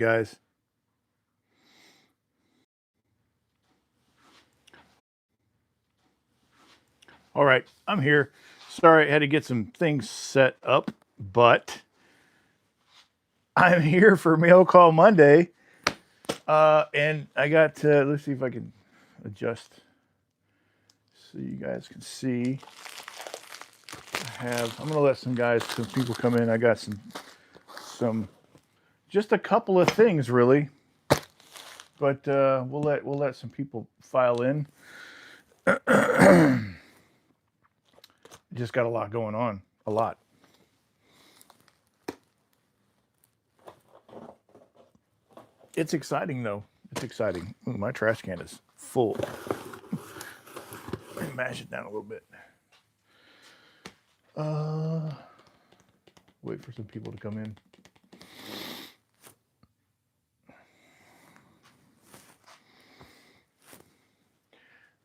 guys. All right, I'm here. Sorry, I had to get some things set up, but I'm here for Mail Call Monday. And I got, let's see if I can adjust so you guys can see. I'm going to let some people come in. I got just a couple of things really, but we'll let some people file in. Just got a lot going on, a lot. It's exciting though. It's exciting. Ooh, my trash can is full. Let me mash it down a little bit. Wait for some people to come in.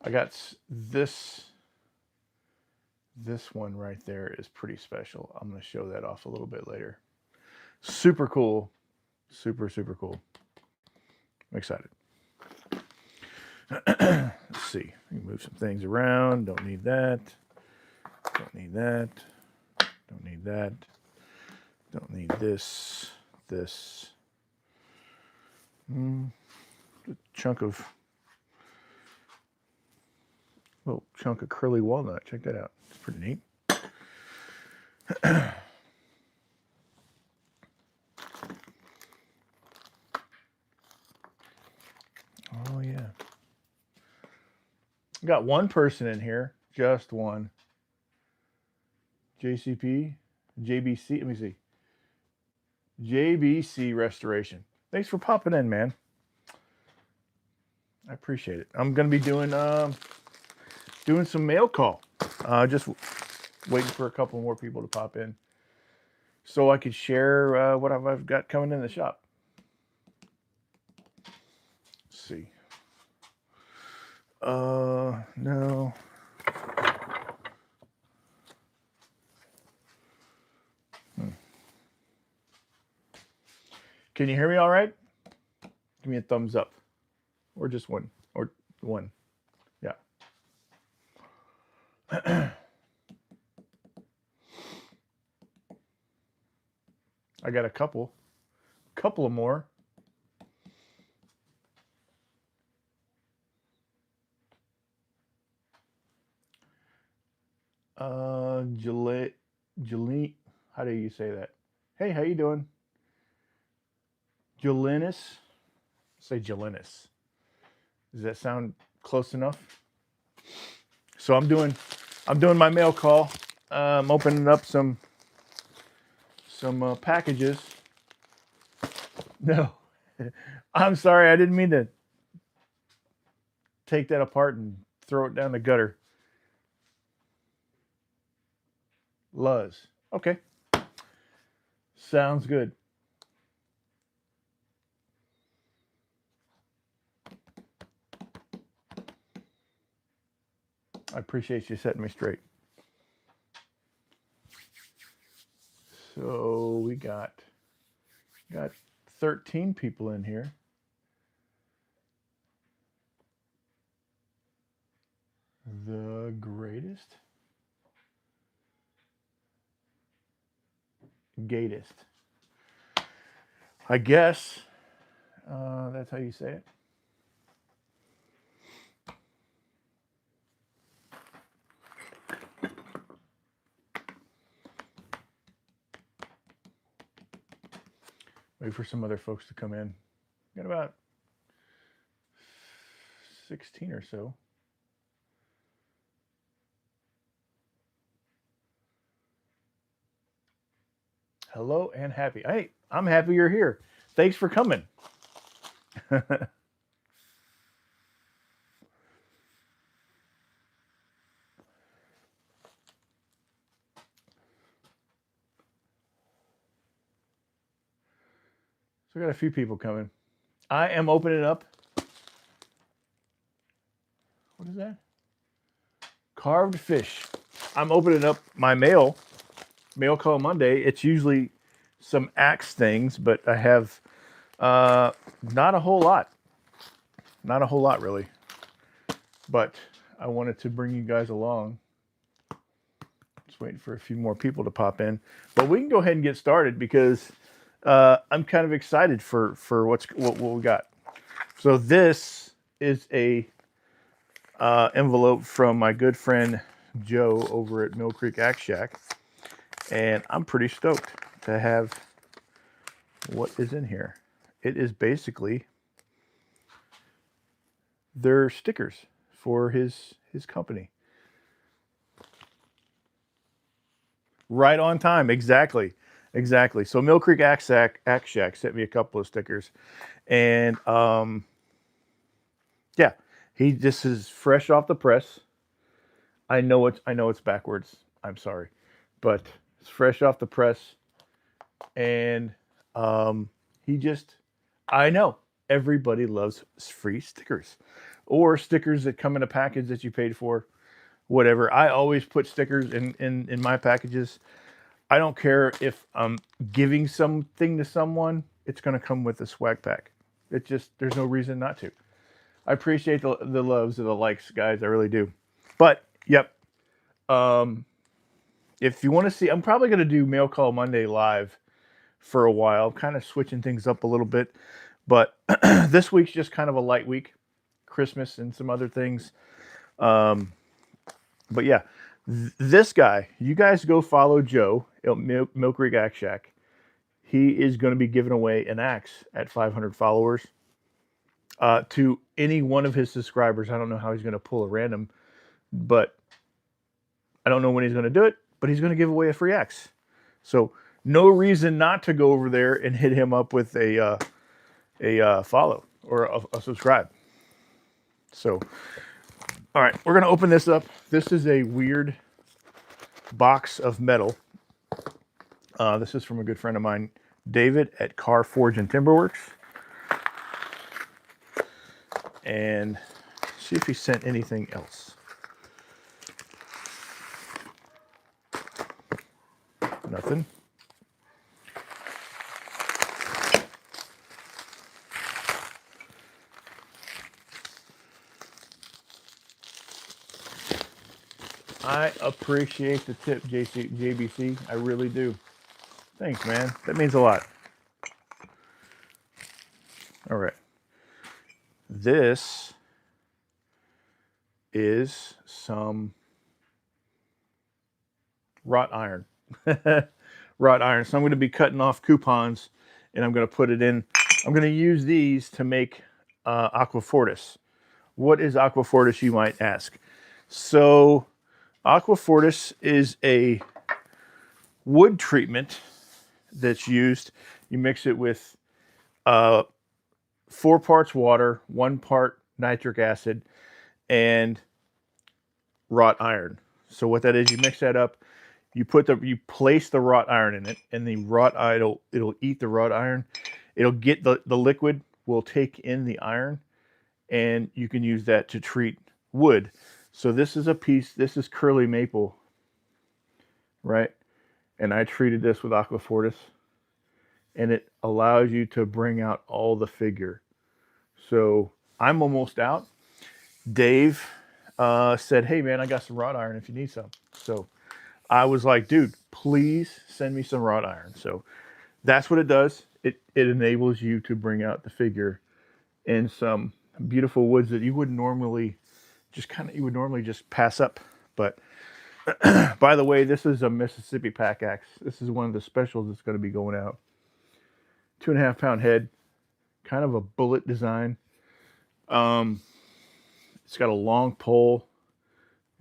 I got this one right there is pretty special. I'm going to show that off a little bit later. Super cool. Super cool. I'm excited. Let's see. Move some things around. Don't need that. Don't need that. Don't need that. Don't need this. This. A little chunk of curly walnut. Check that out. It's pretty neat. Oh yeah. Got one person in here. Just one. JBC. Let me see. JBC Restoration. Thanks for popping in, man. I appreciate it. I'm gonna be doing some mail call. Just waiting for a couple more people to pop in, so I could share what I've got coming in the shop. Let's see. No. Can you hear me all right? Give me a thumbs up. Or just one. Or one. Yeah. I got a couple of more. Jolene, how do you say that? Hey, how you doing? Jolinus? Say Jolinus. Does that sound close enough? So I'm doing my mail call. I'm opening up some packages. No, I'm sorry. I didn't mean to take that apart and throw it down the gutter. Luz. Okay. Sounds good. I appreciate you setting me straight. So we got 13 people in here. The greatest. Gatest. I guess that's how you say it. Wait for some other folks to come in. Got about 16 or so. Hello and happy. Hey, I'm happy you're here. Thanks for coming. So we got a few people coming. I am opening up. What is that? Carved fish. I'm opening up my mail call Monday. It's usually some axe things, but I have Not a whole lot. Not a whole lot, really. But I wanted to bring you guys along. Just waiting for a few more people to pop in. But we can go ahead and get started because I'm kind of excited for what we got. So this is a envelope from my good friend Joe over at Mill Creek Axe Shack. And I'm pretty stoked to have what is in here. It is basically their stickers for his company. Right on time, exactly. So Mill Creek Axe Shack sent me a couple of stickers. And yeah, this is fresh off the press. I know it's backwards. I'm sorry. But it's fresh off the press. And I know everybody loves free stickers or stickers that come in a package that you paid for, whatever. I always put stickers in my packages. I don't care if I'm giving something to someone, it's going to come with a swag pack. There's no reason not to. I appreciate the loves and the likes, guys. I really do. But, yep. If you want to see, I'm probably going to do Mail Call Monday live for a while. I'm kind of switching things up a little bit. But this week's just kind of a light week. Christmas and some other things. But yeah, this guy, you guys go follow Joe at Mill Creek Axe Shack. He is going to be giving away an axe at 500 followers to any one of his subscribers. I don't know how he's going to pull a random, but I don't know when he's going to do it, but he's going to give away a free axe. So no reason not to go over there and hit him up with a follow or a subscribe. So, all right, we're going to open this up. This is a weird box of metal. This is from a good friend of mine, David at Car Forge and Timberworks. And see if he sent anything else. Nothing. I appreciate the tip, JBC. I really do. Thanks, man. That means a lot. All right. This is some wrought iron. Wrought iron. So I'm going to be cutting off coupons and I'm going to put it in. I'm going to use these to make Aquafortis. What is Aquafortis, you might ask? So Aquafortis is a wood treatment that's used. You mix it with 4 parts water, 1 part nitric acid, and wrought iron. So what that is, you mix that up. You place the wrought iron in it, and the wrought iron it'll eat the wrought iron. It'll get the liquid will take in the iron, and you can use that to treat wood. So this is a piece. This is curly maple, right? And I treated this with Aquafortis, and it allows you to bring out all the figure. So I'm almost out. Dave said, "Hey man, I got some wrought iron if you need some." So I was like, "Dude, please send me some wrought iron." So that's what it does. It enables you to bring out the figure in some beautiful woods that you would normally just pass up. But by the way, this is a Mississippi pack axe. This is one of the specials that's going to be going out. 2.5 pound head, kind of a bullet design. It's got a long pole,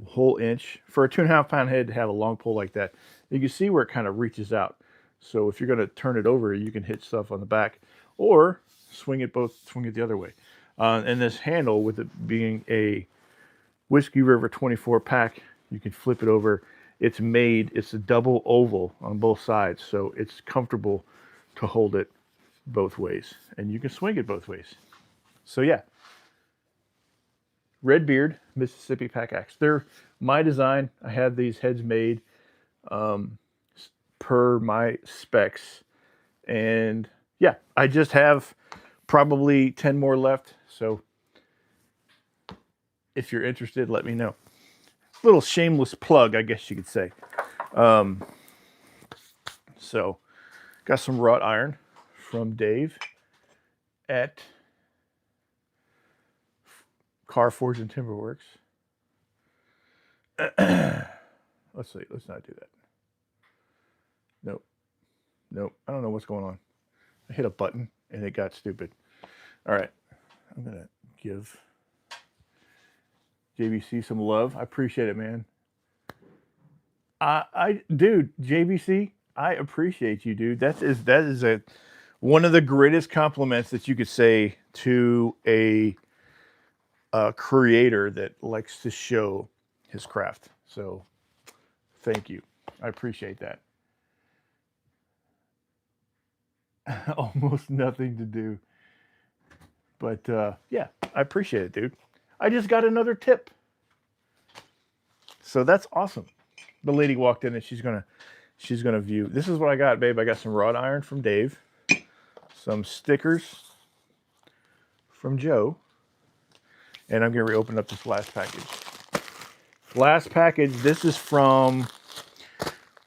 a whole inch. For a 2.5 pound head to have a long pole like that, you can see where it kind of reaches out. So if you're going to turn it over, you can hit stuff on the back or swing it the other way. And this handle, with it being a Whiskey River 24 pack, you can flip it over. It's a double oval on both sides, so it's comfortable to hold it both ways, and you can swing it both ways. So yeah, Redbeard Mississippi pack axe. They're my design. I have these heads made per my specs, and yeah, I just have probably 10 more left. So if you're interested, let me know. Little shameless plug, I guess you could say. So got some wrought iron from Dave at Car Forge and Timberworks. Let's see. Let's not do that. Nope. Nope. I don't know what's going on. I hit a button and it got stupid. All right. I'm going to give JBC some love. I appreciate it, man. Dude, JBC, I appreciate you, dude. That is one of the greatest compliments that you could say to a creator that likes to show his craft. So, thank you. I appreciate that. Almost nothing to do, but yeah, I appreciate it, dude. I just got another tip, so that's awesome. The lady walked in and she's gonna view. This is what I got, babe. I got some wrought iron from Dave, some stickers from Joe, and I'm gonna reopen up this last package. Last package. This is from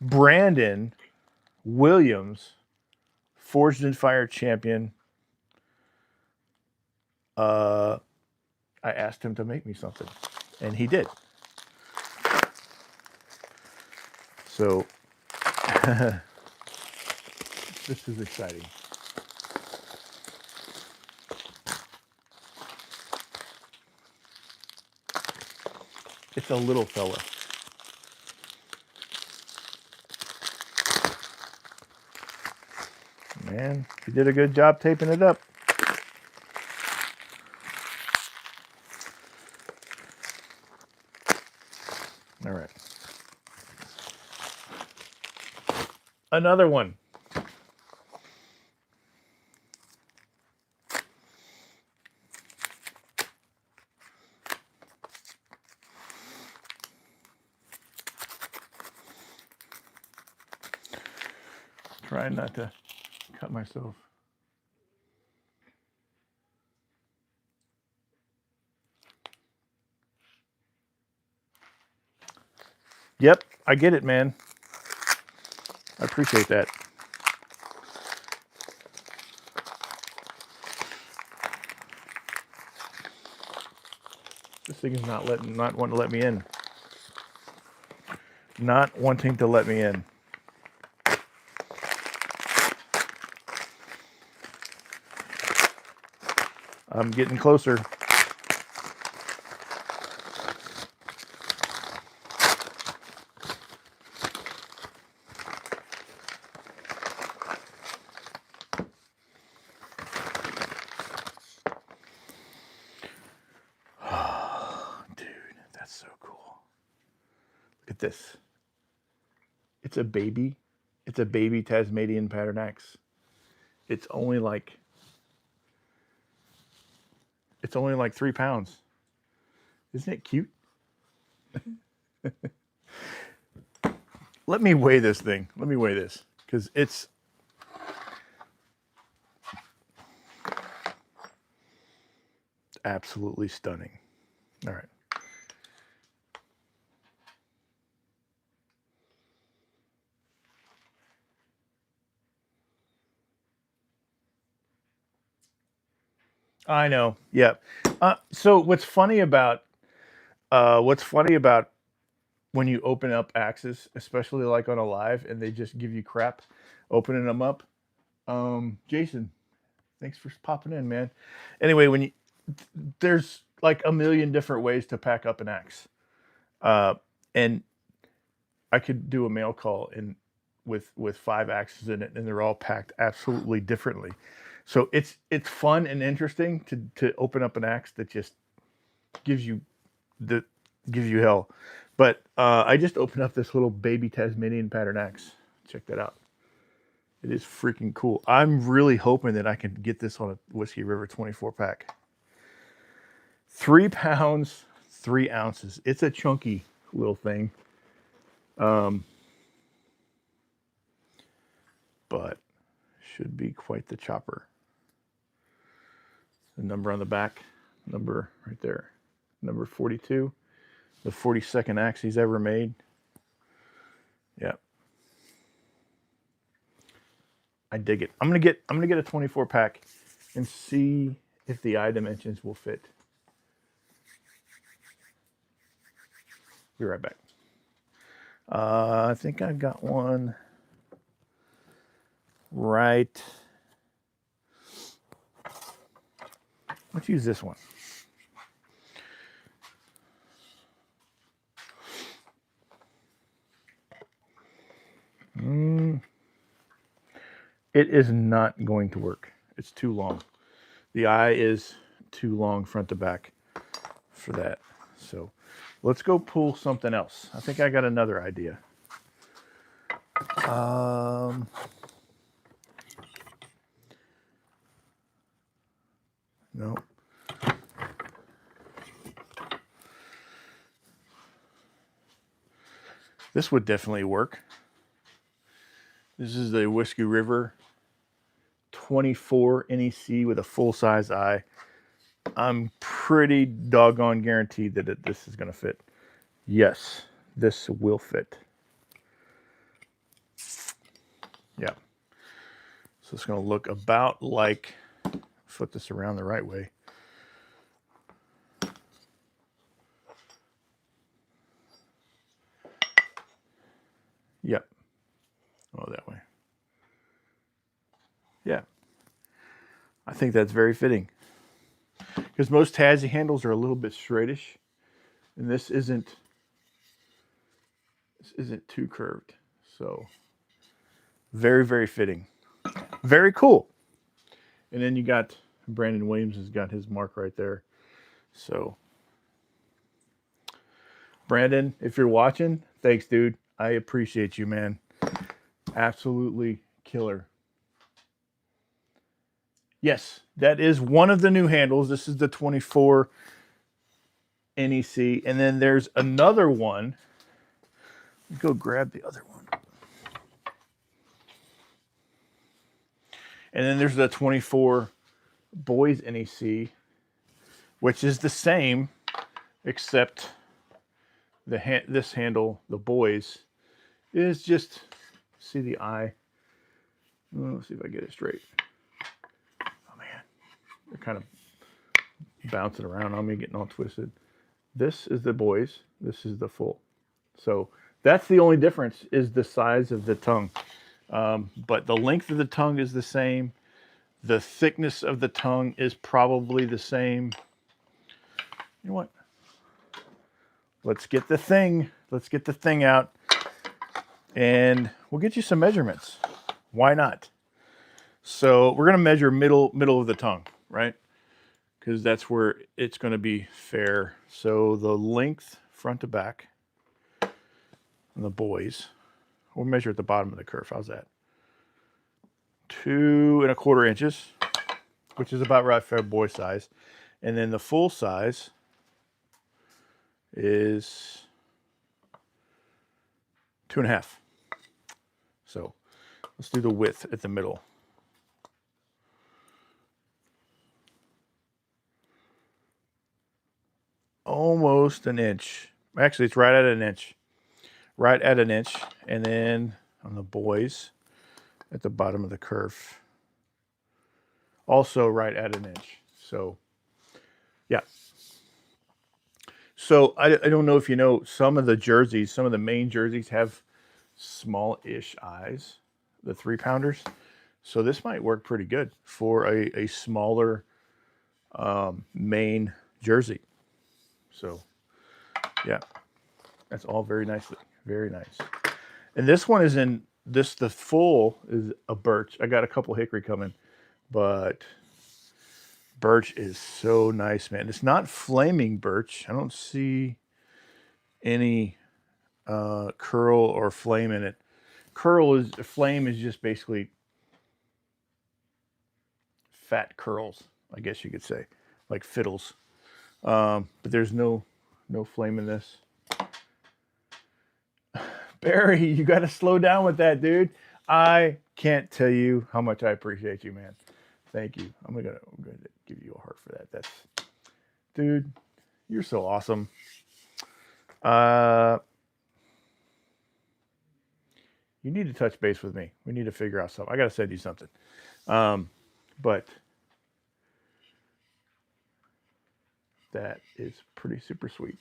Brandon Williams, Forged and Fire champion. I asked him to make me something, and he did. So this is exciting. It's a little fella. Man, you did a good job taping it up. All right. Another one. Trying not to cut myself. Yep, I get it, man. I appreciate that. This thing is not wanting to let me in. Not wanting to let me in. I'm getting closer. Dude, that's so cool. Look at this. It's a baby. It's a baby Tasmanian pattern axe. It's only like 3 pounds. Isn't it cute? Let me weigh this thing. Let me weigh this because it's absolutely stunning. All right. I know. Yeah. So what's funny about when you open up axes, especially like on a live, and they just give you crap opening them up. Jason, thanks for popping in, man. Anyway, there's like a million different ways to pack up an axe, and I could do a mail call with 5 axes in it, and they're all packed absolutely differently. So it's fun and interesting to open up an axe that just gives you hell. But I just opened up this little baby Tasmanian pattern axe. Check that out. It is freaking cool. I'm really hoping that I can get this on a Whiskey River 24 pack. 3 pounds, 3 ounces. It's a chunky little thing. But should be quite the chopper. The number on the back, number right there, number 42, the 42nd axe he's ever made. Yeah, I dig it. I'm gonna get a 24 pack and see if the eye dimensions will fit. Be right back. I think I've got one right. Let's use this one. It is not going to work. It's too long. The eye is too long front to back for that. So let's go pull something else. I think I got another idea. No. This would definitely work. This is the Whiskey River 24 NEC with a full-size eye. I'm pretty doggone guaranteed that this is going to fit. Yes, this will fit. Yeah. So it's going to look about like, flip this around the right way. Yep. Oh, that way. Yeah. I think that's very fitting. Because most Tassie handles are a little bit straightish. And this isn't too curved. So very, very fitting. Very cool. And then you got Brandon Williams has got his mark right there. So Brandon, if you're watching, thanks, dude. I appreciate you, man. Absolutely killer. Yes, that is one of the new handles. This is the 24 NEC. And then there's another one. Let's go grab the other one. And then there's the 24 Boys NEC, which is the same, except this handle, the Boys, is just, see the eye. Let's see if I get it straight. Oh man, they're kind of bouncing around on me, getting all twisted. This is the Boys, this is the full. So that's the only difference, is the size of the tongue. But the length of the tongue is the same. The thickness of the tongue is probably the same. You know what? Let's get the thing. Let's get the thing out. And we'll get you some measurements. Why not? So we're going to measure middle of the tongue, right? Because that's where it's going to be fair. So the length front to back on the Boys. We'll measure at the bottom of the curve. How's that? 2 1/4 inches, which is about right for a boy size. And then the full size is 2 1/2. So let's do the width at the middle. Almost an inch. Actually, it's right at an inch. Right at an inch. And then on the Boys, at the bottom of the curve, also right at an inch. So yeah. So I don't know if you know, some of the jerseys, some of the main jerseys have small-ish eyes, the 3-pounders. So this might work pretty good for a smaller main jersey. So yeah, that's all very nicely, very nice. And this one is in this, the full is a birch. I got a couple hickory coming, but birch is so nice, man. It's not flaming birch. I don't see any curl or flame in it. Flame is just basically fat curls, I guess you could say, like fiddles. But there's no flame in this. Barry, you got to slow down with that, dude. I can't tell you how much I appreciate you, man. Thank you. I'm gonna give you a heart for that. That's, dude, you're so awesome. You need to touch base with me. We need to figure out something. I gotta send you something. But that is pretty super sweet.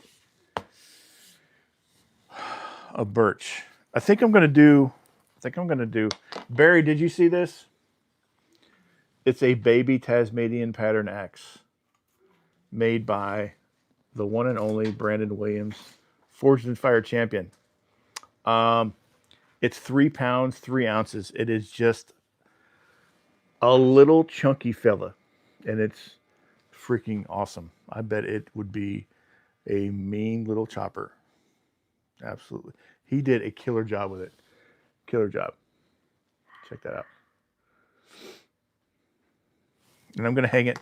A birch. I think I'm gonna do. Barry, did you see this? It's a baby Tasmanian pattern axe made by the one and only Brandon Williams, Forged and Fire champion. It's 3 pounds, 3 ounces. It is just a little chunky fella, and it's freaking awesome. I bet it would be a mean little chopper. Absolutely. He did a killer job with it. Killer job. Check that out. And I'm going to hang it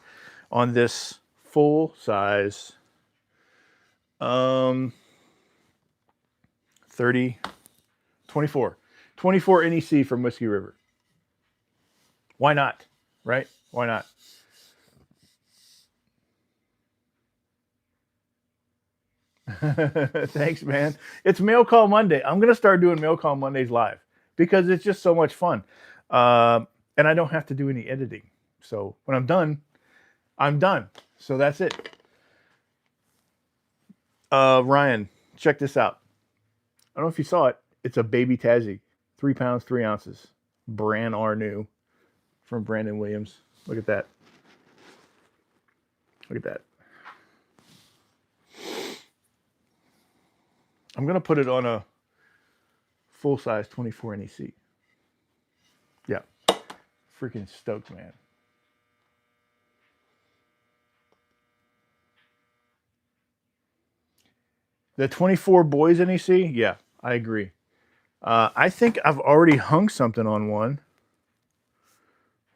on this full size 24 NEC from Whiskey River. Why not? Right? Why not? Thanks, man. It's Mail Call Monday. I'm going to start doing Mail Call Mondays live because it's just so much fun. And I don't have to do any editing. So when I'm done, I'm done. So that's it. Ryan, check this out. I don't know if you saw it. It's a baby Tassie. 3 pounds, 3 ounces. Brand new from Brandon Williams. Look at that. Look at that. I'm going to put it on a full-size 24 NEC. Yeah. Freaking stoked, man. The 24 boys NEC? Yeah, I agree. I think I've already hung something on one.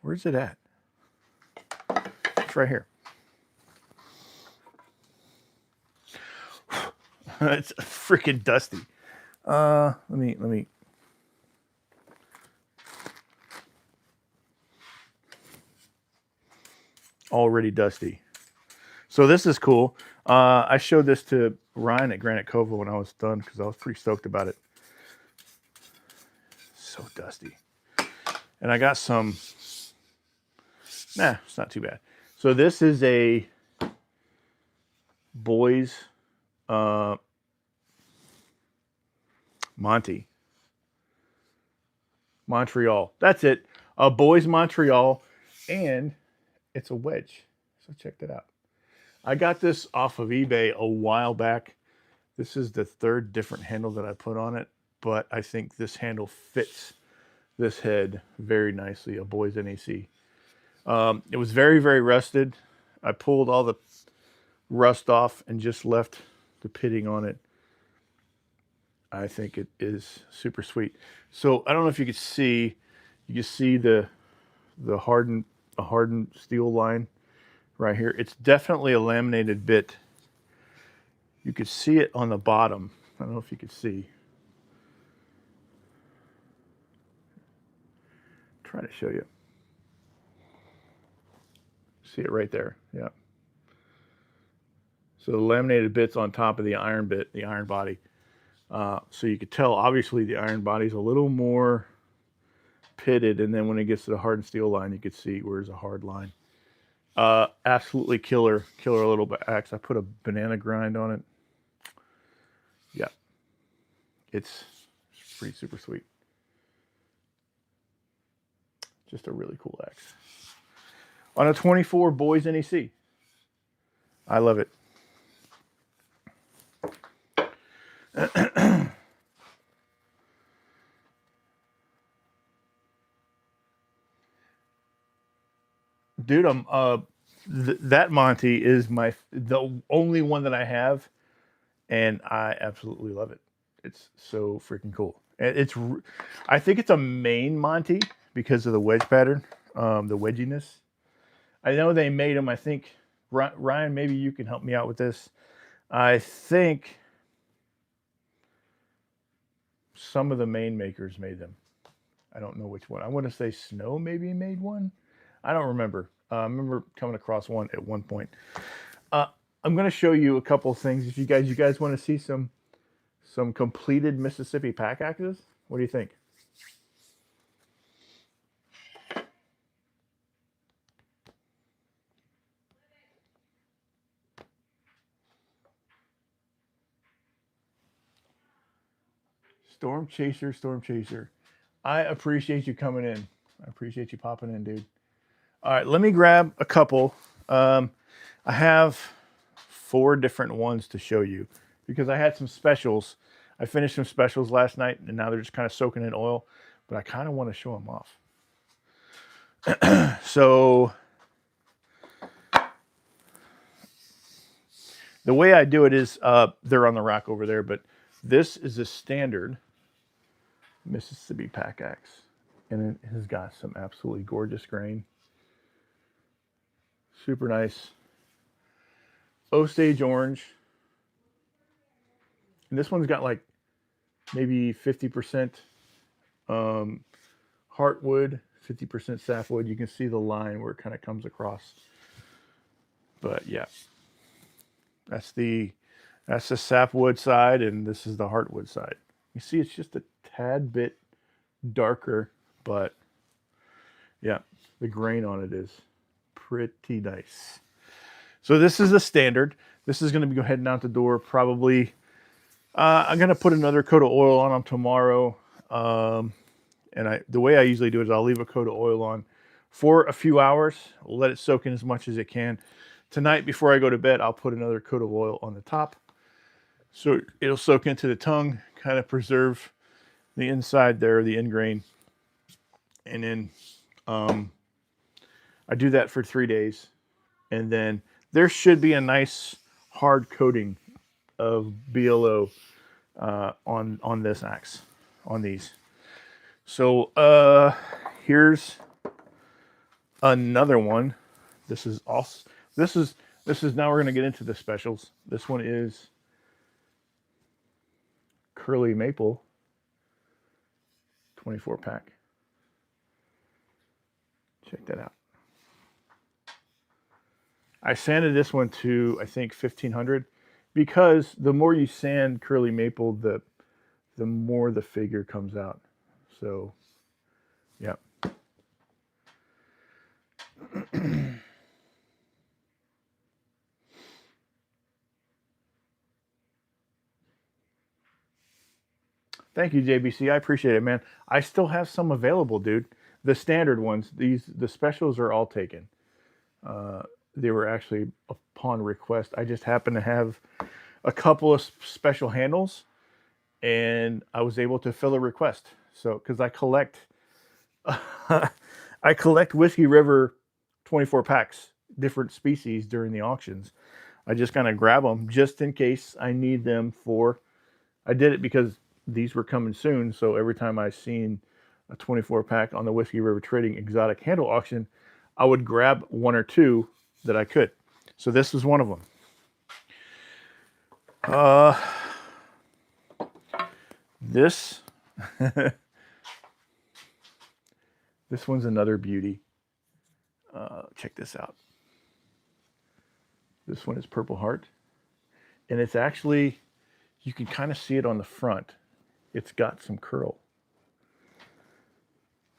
Where's it at? It's right here. It's freaking dusty. Let me. Already dusty. So this is cool. I showed this to Ryan at Granite Cove when I was done because I was pretty stoked about it. So dusty. And I got some. Nah, it's not too bad. So this is a boys Montreal. That's it. A boys Montreal, and it's a wedge. So check that out. I got this off of eBay a while back. This is the 3rd different handle that I put on it, but I think this handle fits this head very nicely. A boys NEC. It was very, very rusted. I pulled all the rust off and just left the pitting on it. I think it is super sweet. So I don't know if you could see. You can see the hardened steel line right here. It's definitely a laminated bit. You could see it on the bottom. I don't know if you could see. Try to show you. See it right there. Yeah. So the laminated bit's on top of the iron bit, the iron body. So you could tell, obviously, the iron body's a little more pitted, and then when it gets to the hardened steel line, you could see where's a hard line. Absolutely killer little axe. I put a banana grind on it. Yeah, it's pretty super sweet. Just a really cool axe. On a 24 boys NEC. I love it. Dude, that Monty is the only one that I have, and I absolutely love it. It's so freaking cool. I think it's a main Monty because of the wedge pattern, the wedginess. I know they made them. I think Ryan, maybe you can help me out with this. I think some of the main makers made them. I don't know which one. I want to say Snow maybe made one. I don't remember. I remember coming across one at one point. Uh, I'm going to show you a couple of things. If you guys want to see some completed Mississippi pack axes, what do you think? Storm Chaser, Storm Chaser. I appreciate you coming in. I appreciate you popping in, dude. All right, let me grab a couple. I have 4 different ones to show you because I had some specials. I finished some specials last night, and now they're just kind of soaking in oil, but I kind of want to show them off. So the way I do it is they're on the rack over there, but this is a standard Mississippi pack axe, and it has got some absolutely gorgeous grain. Super nice. Osage orange. And this one's got like maybe 50% heartwood, 50% sapwood. You can see the line where it kind of comes across. But yeah, that's the sapwood side, and this is the heartwood side. You see, it's just a tad bit darker, but yeah, the grain on it is pretty nice. So this is the standard. This is going to be heading out the door probably. I'm going to put another coat of oil on them tomorrow. And the way I usually do it is I'll leave a coat of oil on for a few hours. Let it soak in as much as it can. Tonight, before I go to bed, I'll put another coat of oil on the top. So it'll soak into the tongue, kind of preserve the inside there, the end grain. And then I do that for 3 days. And then there should be a nice hard coating of BLO on this axe, on these. So here's another one. This is also this is now we're going to get into the specials. This one is Curly Maple 24 pack. Check that out. I sanded this one to I think 1500 because the more you sand Curly Maple, the more the figure comes out. So, yeah. Thank you, JBC. I appreciate it, man. I still have some available, dude. The standard ones. The specials are all taken. They were actually upon request. I just happen to have a couple of special handles, and I was able to fill a request. So, because I collect Whiskey River 24 packs, different species during the auctions. I just kind of grab them just in case I need them for. I did it because these were coming soon. So every time I seen a 24 pack on the Whiskey River Trading exotic handle auction, I would grab 1 or 2 that I could. So this was one of them. This this one's another beauty. Check this out. This one is Purple Heart, and it's actually, you can kind of see it on the front. It's got some curl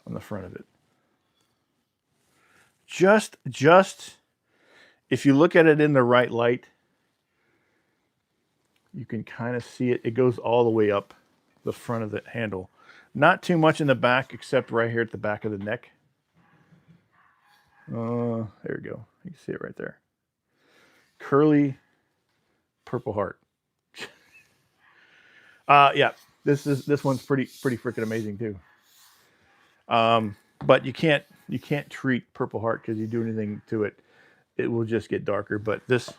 on the front of it. Just if you look at it in the right light, you can kind of see it. It goes all the way up the front of the handle. Not too much in the back, except right here at the back of the neck. There we go. You can see it right there. Curly Purple Heart. Yeah, this one's pretty freaking amazing too. But you can't treat Purple Heart because you do anything to it, it will just get darker. But this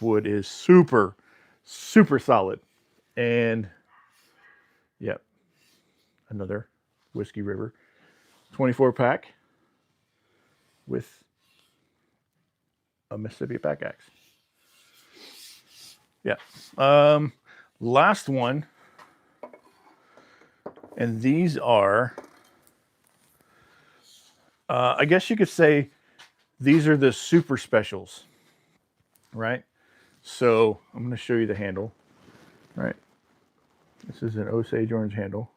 wood is super solid. And yeah, another Whiskey River 24 pack with a Mississippi pack axe. Yeah. Last one, And these are, I guess you could say, these are the super specials, right? So I'm going to show you the handle, right? This is an Osage orange handle.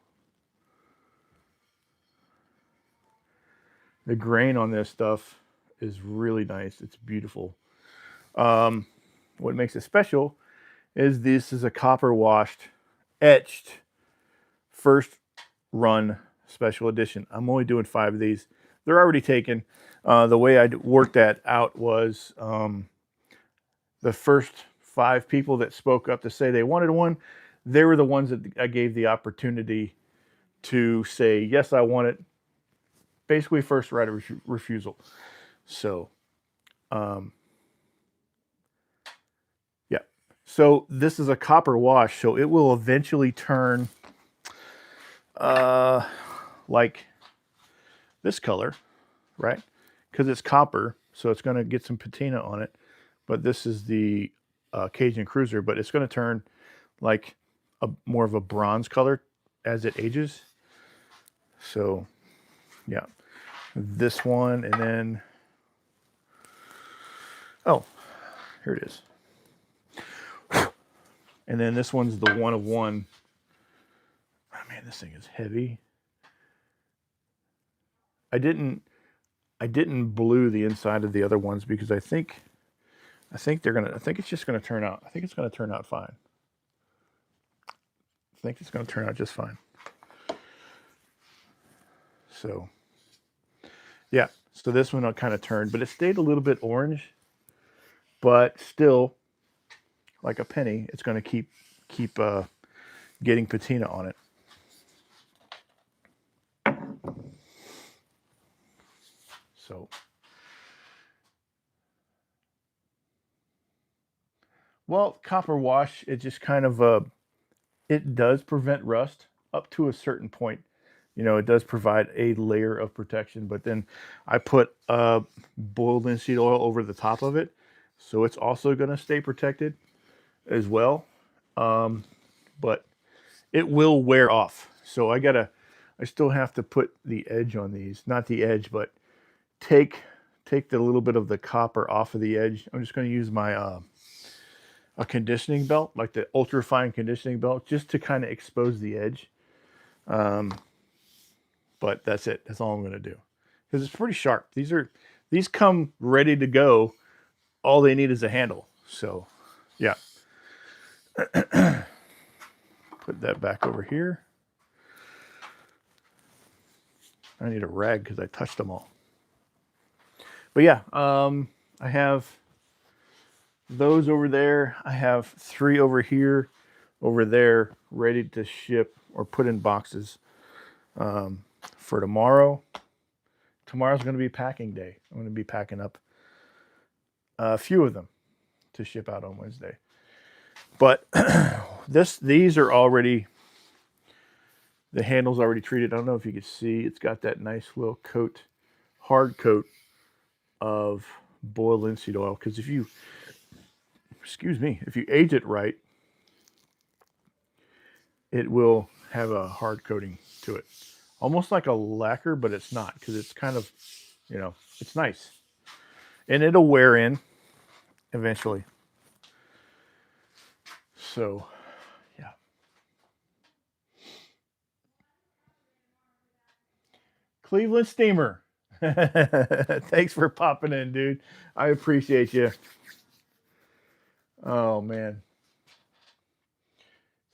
The grain on this stuff is really nice. It's beautiful. What makes it special is this is a copper washed, etched, first run special edition. I'm only doing 5 of these. They're already taken. The way I worked that out was the first 5 people that spoke up to say they wanted one, they were the ones that I gave the opportunity to say, yes, I want it. Basically, first right of refusal. So, yeah. So this is a copper wash, so it will eventually turn like this color, right? Because it's copper, so it's going to get some patina on it. But this is the Cajun Cruiser, but it's going to turn like more of a bronze color as it ages. So, yeah. This one, and then, oh, here it is. And then this one's the 1 of 1. Oh man, this thing is heavy. I didn't blue the inside of the other ones because I think it's just gonna turn out. I think it's gonna turn out fine. I think it's gonna turn out just fine. So, yeah. So this one I kind of turned, but it stayed a little bit orange, but still, like a penny, it's going to keep getting patina on it. So, well, copper wash, it just kind of it does prevent rust up to a certain point. You know, it does provide a layer of protection, but then I put boiled linseed oil over the top of it, so it's also going to stay protected as well. But it will wear off. So I still have to put the edge on these, not the edge, but take the little bit of the copper off of the edge. I'm just going to use my a conditioning belt, like the ultra fine conditioning belt, just to kind of expose the edge. But that's it. That's all I'm going to do because it's pretty sharp. These come ready to go. All they need is a handle. So, yeah. Put that back over here. I need a rag because I touched them all. But yeah, I have those over there. I have 3 over here, over there, ready to ship or put in boxes for tomorrow. Tomorrow's going to be packing day. I'm going to be packing up a few of them to ship out on Wednesday. But these are already, the handle's already treated. I don't know if you can see, it's got that nice little coat, hard coat of boiled linseed oil. Because if you age it right, it will have a hard coating to it. Almost like a lacquer, but it's not, because it's kind of, it's nice. And it'll wear in eventually. So, yeah. Cleveland Steamer. Thanks for popping in, dude. I appreciate you. Oh, man.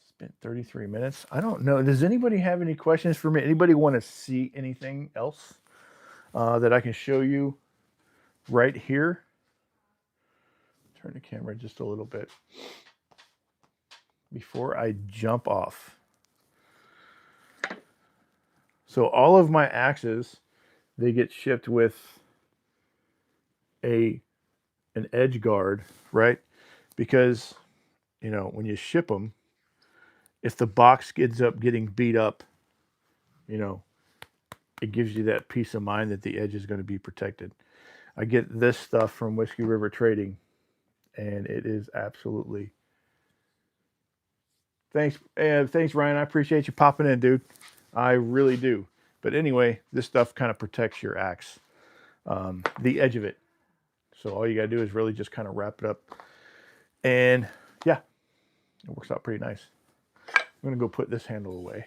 It's been 33 minutes. I don't know. Does anybody have any questions for me? Anybody want to see anything else that I can show you right here? Turn the camera just a little bit before I jump off. So all of my axes, they get shipped with an edge guard, right? Because, when you ship them, if the box ends up getting beat up, it gives you that peace of mind that the edge is going to be protected. I get this stuff from Whiskey River Trading, and it is absolutely... Thanks, Ryan. I appreciate you popping in, dude. I really do. But anyway, this stuff kind of protects your axe, the edge of it. So all you got to do is really just kind of wrap it up. And yeah, it works out pretty nice. I'm going to go put this handle away.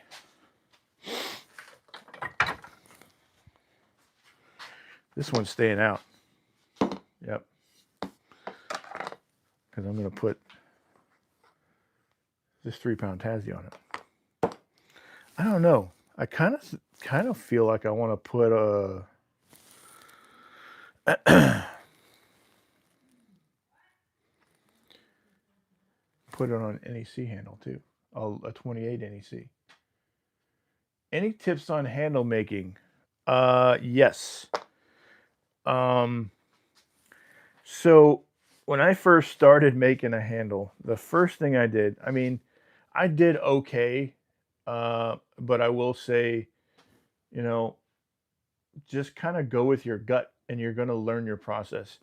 This one's staying out. Yep. Because I'm going to put this 3-pound tassie on it. I don't know. I kind of feel like I want to put a put it on an NEC handle too, a 28 NEC. Any tips on handle making? Yes. So when I first started making a handle, the first thing I did, I mean, I did okay, but I will say, you know, just kind of go with your gut and you're going to learn your process.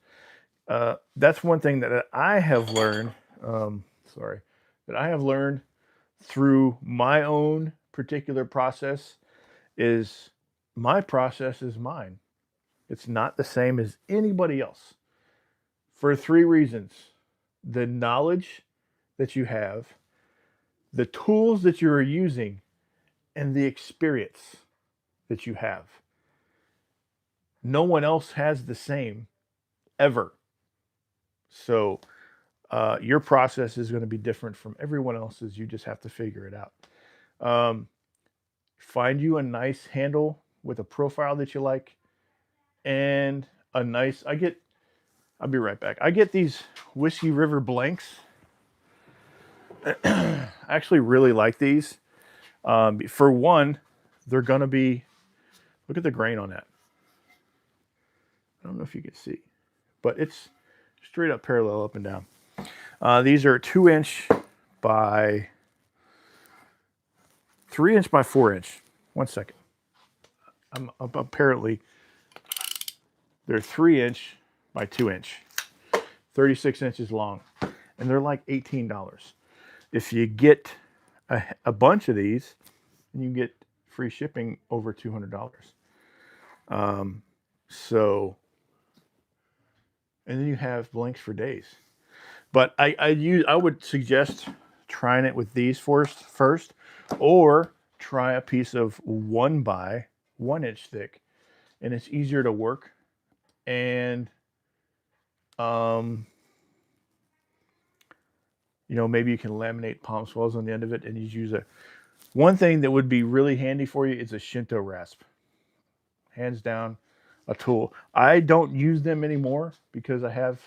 That's one thing that I have learned, that I have learned through my own particular process is my process is mine. It's not the same as anybody else for 3 reasons. The knowledge that you have, the tools that you are using, and the experience that you have. No one else has the same ever. So your process is going to be different from everyone else's. You just have to figure it out. Find you a nice handle with a profile that you like and a nice, I'll be right back. I get these Whiskey River blanks. I actually really like these. For one, they're going to be, look at the grain on that. I don't know if you can see, but it's straight up parallel up and down. These are 2-inch by 3-inch by 4-inch. 1 second. Apparently, they're 3-inch by 2-inch, 36 inches long, and they're like $18. If you get a bunch of these, you get free shipping over $200. So, and then you have blanks for days. But I would suggest trying it with these first, or try a piece of 1 by 1 inch thick, and it's easier to work. And maybe you can laminate palm swells on the end of it, and you use one thing that would be really handy for you is a Shinto rasp. Hands down, a tool. I don't use them anymore because I have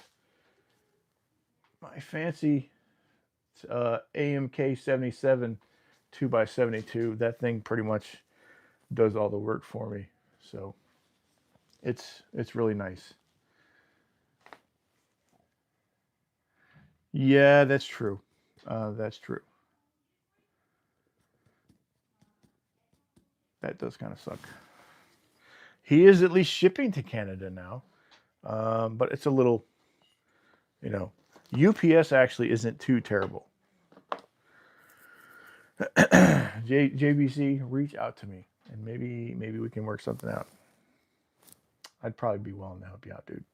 my fancy AMK 77 2x72. That thing pretty much does all the work for me. So it's really nice. Yeah, that's true. That's true. That does kind of suck. He is at least shipping to Canada now, but it's a little, UPS actually isn't too terrible. JBC, reach out to me, and maybe we can work something out. I'd probably be willing to help you out, dude.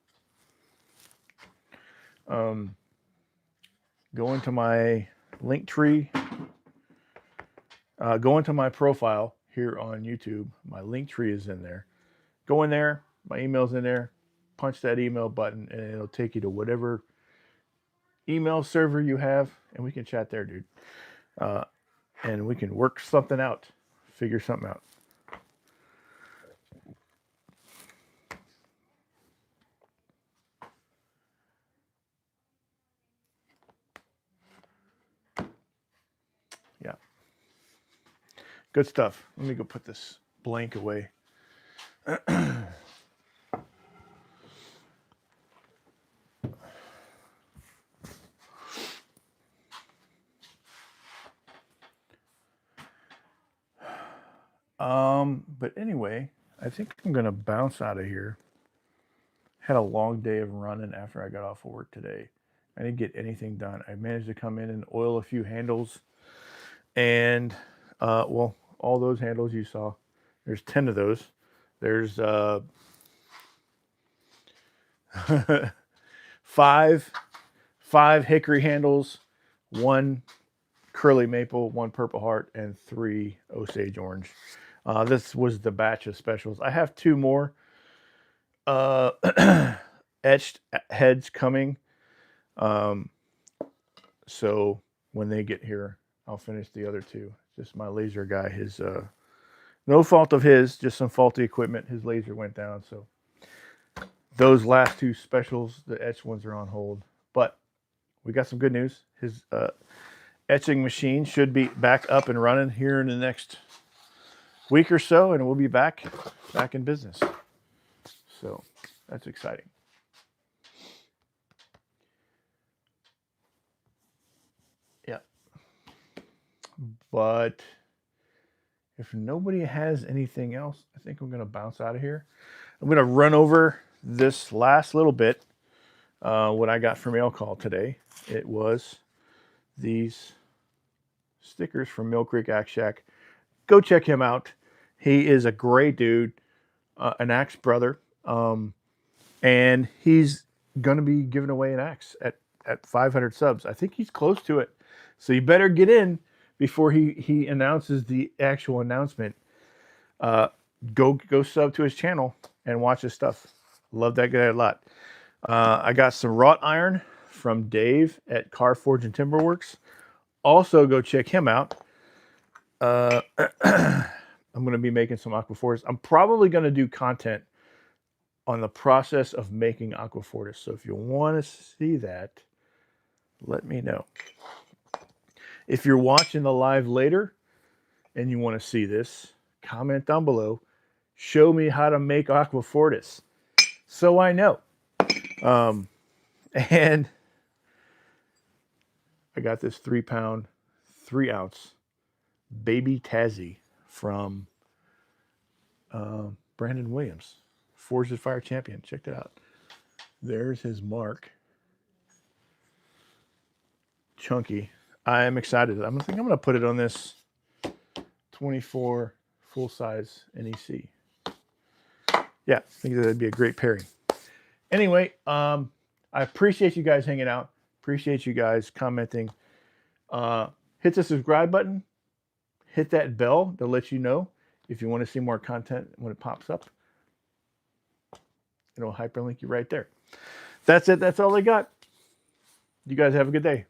Go into my link tree. Go into my profile here on YouTube. My link tree is in there. Go in there. My email's in there. Punch that email button, and it'll take you to whatever email server you have, and we can chat there, dude. And we can work something out. Figure something out. Yeah. Good stuff. Let me go put this blank away. But anyway, I think I'm going to bounce out of here. Had a long day of running after I got off of work today. I didn't get anything done. I managed to come in and oil a few handles. And, all those handles you saw. There's 10 of those. There's five hickory handles, 1 curly maple, 1 purple heart, and 3 Osage orange. This was the batch of specials. I have 2 more etched heads coming. So when they get here, I'll finish the other 2. Just my laser guy, his no fault of his, just some faulty equipment. His laser went down, so those last 2 specials, the etched ones, are on hold. But we got some good news. His etching machine should be back up and running here in the next week or so, and we'll be back in business. So that's exciting. Yeah. But if nobody has anything else, I think I'm going to bounce out of here. I'm going to run over this last little bit, what I got from mail call today. It was these stickers from Mill Creek Axe Shack. Go check him out. He is a great dude, an axe brother, and he's going to be giving away an axe at 500 subs. I think he's close to it. So you better get in before he announces the actual announcement. Go sub to his channel and watch his stuff. Love that guy a lot. I got some wrought iron from Dave at Car Forge and Timberworks. Also, go check him out. I'm going to be making some aquafortis. I'm probably going to do content on the process of making aquafortis. So if you want to see that, let me know. If you're watching the live later and you want to see this, comment down below. Show me how to make aquafortis so I know. And I got this 3-pound, 3-ounce baby tassie from Brandon Williams, Forged with Fire champion. Check that out. There's his mark. Chunky. I am excited. I think I'm going to put it on this 24 full-size NEC. Yeah, I think that'd be a great pairing. Anyway, I appreciate you guys hanging out. Appreciate you guys commenting. Hit the subscribe button. Hit that bell to let you know if you want to see more content when it pops up. It'll hyperlink you right there. That's it. That's all I got. You guys have a good day.